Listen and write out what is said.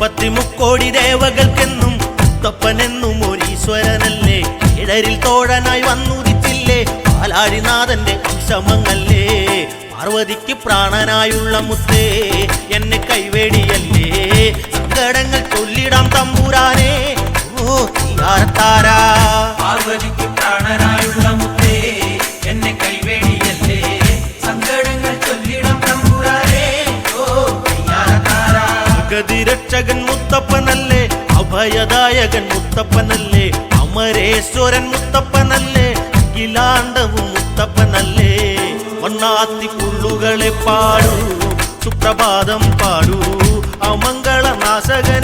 മുപ്പത്തിമുക്കോടി ദേവകൾക്കെന്നും മുത്തപ്പനെന്നും ഒരീശ്വരനല്ലേ. ഇടരിൽ തോഴനായി വന്നുദിച്ചില്ലേ പാലാരിനാഥന്റെ അംശമങ്ങല്ലേ. പാർവതിക്ക് പ്രാണനായുള്ള മുത്തേ എന്നെ കൈവേടിയല്ലേ. സങ്കടങ്ങൾ ചൊല്ലിടാം തമ്പുരാനെ ഓ തീയാരത്താരാ. പാർവതിക്ക് പ്രാണനായുള്ള മുത്തേ എന്നെ കൈവേടിയല്ലേ. സങ്കടങ്ങൾ ചൊല്ലിടാം തമ്പുരാനെ ഓ തീയാരത്താരാ. ഗതിരക്ഷകൻ മുത്തപ്പനല്ലേ, അഭയദായകൻ മുത്തപ്പനല്ലേ, അമരേശ്വരൻ മുത്തപ്പനല്ലേ, അഖിലാണ്ടവും മുത്തപ്പനല്ലേ. വണ്ണാത്തി പുള്ളുകളെ പാടൂ, സുപ്രഭാതം പാടൂ, അമംഗളനാശകൻ